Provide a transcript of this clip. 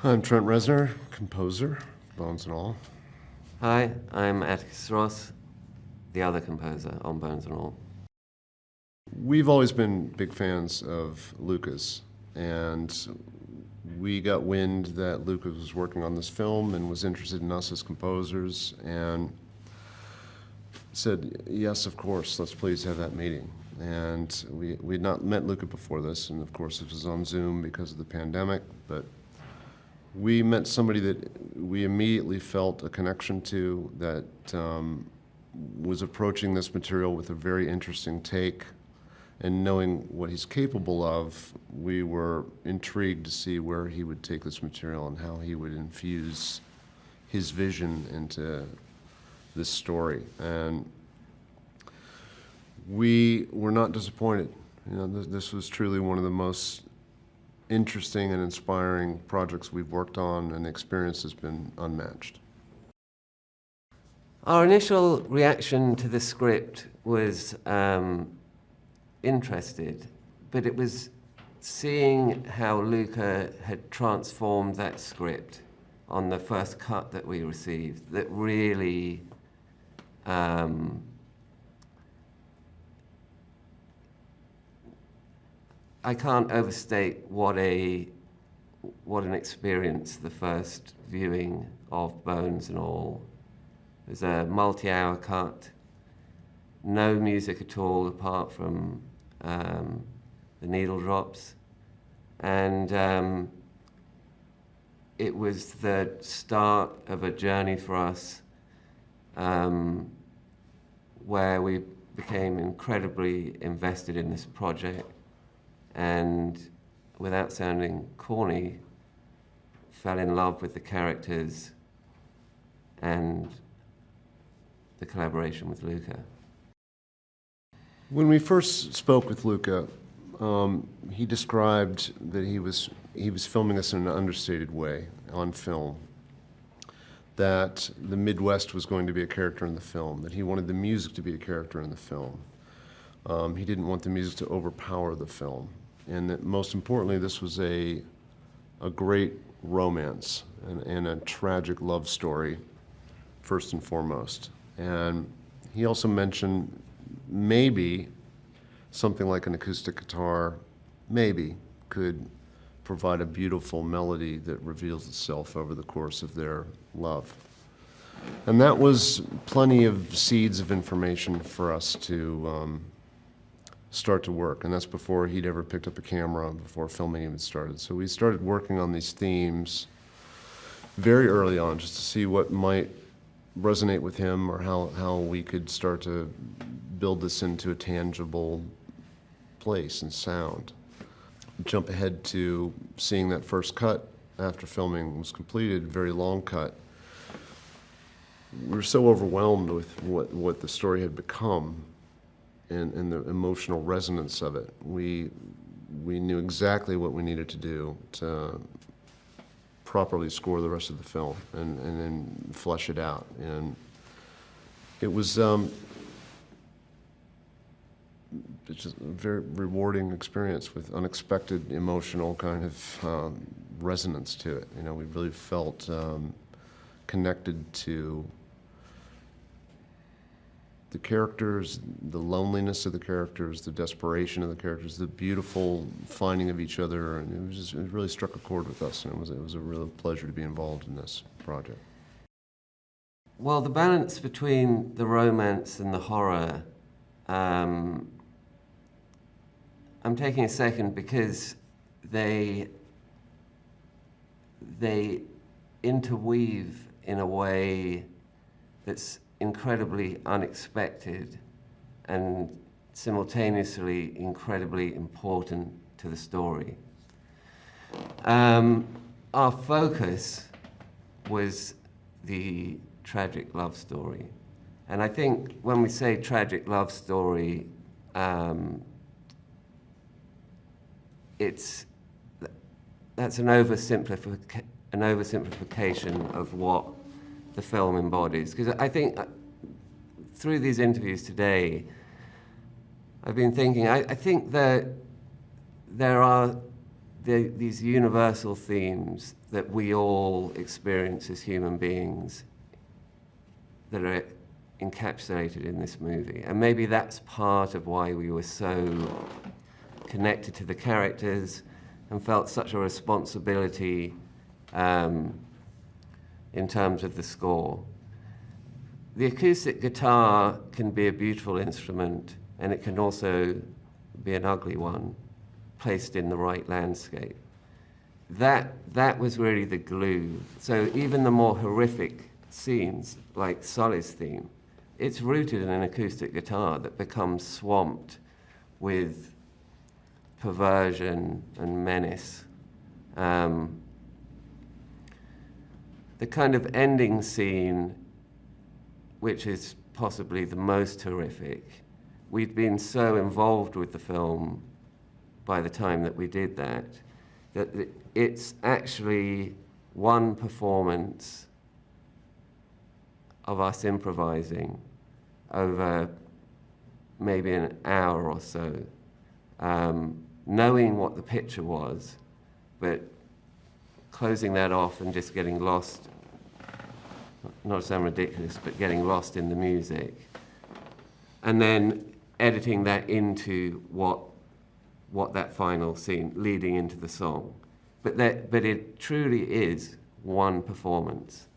I'm Trent Reznor, composer, Bones and All. Hi, I'm Atticus Ross, the other composer on Bones and All. We've always been big fans of Lucas, and we got wind that Lucas was working on this film and was interested in us as composers, and said, yes, of course, let's please have that meeting. And we had not met Luca before this, and of course it was on Zoom because of the pandemic, but we met somebody that we immediately felt a connection to, that was approaching this material with a very interesting take, and knowing what he's capable of, we were intrigued to see where he would take this material and how he would infuse his vision into this story. And we were not disappointed. You know, this was truly one of the most interesting and inspiring projects we've worked on, and the experience has been unmatched. Our initial reaction to the script was interested, but it was seeing how Luca had transformed that script on the first cut that we received that really I can't overstate what an experience the first viewing of Bones and All. It was a multi-hour cut, no music at all apart from the needle drops, and it was the start of a journey for us where we became incredibly invested in this project, and without sounding corny, fell in love with the characters and the collaboration with Luca. When we first spoke with Luca, he described that he was filming this in an understated way on film, that the Midwest was going to be a character in the film, that he wanted the music to be a character in the film. He didn't want the music to overpower the film, and that most importantly, this was a great romance and a tragic love story, first and foremost. And he also mentioned maybe something like an acoustic guitar maybe could provide a beautiful melody that reveals itself over the course of their love. And that was plenty of seeds of information for us to start to work, and that's before he'd ever picked up a camera, before filming even started. So we started working on these themes very early on, just to see what might resonate with him, or how we could start to build this into a tangible place and sound. Jump ahead to seeing that first cut after filming was completed, very long cut. We were so overwhelmed with what the story had become and the emotional resonance of it. We knew exactly what we needed to do to properly score the rest of the film and then flesh it out. And it was it's just a very rewarding experience with unexpected emotional kind of resonance to it. You know, we really felt connected to the characters, the loneliness of the characters, the desperation of the characters, the beautiful finding of each other, and it really struck a chord with us, and it was a real pleasure to be involved in this project. Well, the balance between the romance and the horror, I'm taking a second because they interweave in a way that's incredibly unexpected and simultaneously incredibly important to the story. Our focus was the tragic love story. And I think when we say tragic love story, that's an oversimplification of what the film embodies. Because I think through these interviews today, I've been thinking, I think that there are these universal themes that we all experience as human beings that are encapsulated in this movie. And maybe that's part of why we were so connected to the characters and felt such a responsibility in terms of the score. The acoustic guitar can be a beautiful instrument, and it can also be an ugly one, placed in the right landscape. That was really the glue. So even the more horrific scenes, like Sully's theme, it's rooted in an acoustic guitar that becomes swamped with perversion and menace. The kind of ending scene, which is possibly the most horrific, we'd been so involved with the film by the time that we did that it's actually one performance of us improvising over maybe an hour or so, knowing what the picture was, but closing that off and just getting lost, not to sound ridiculous, but getting lost in the music, and then editing that into what that final scene, leading into the song. But it truly is one performance.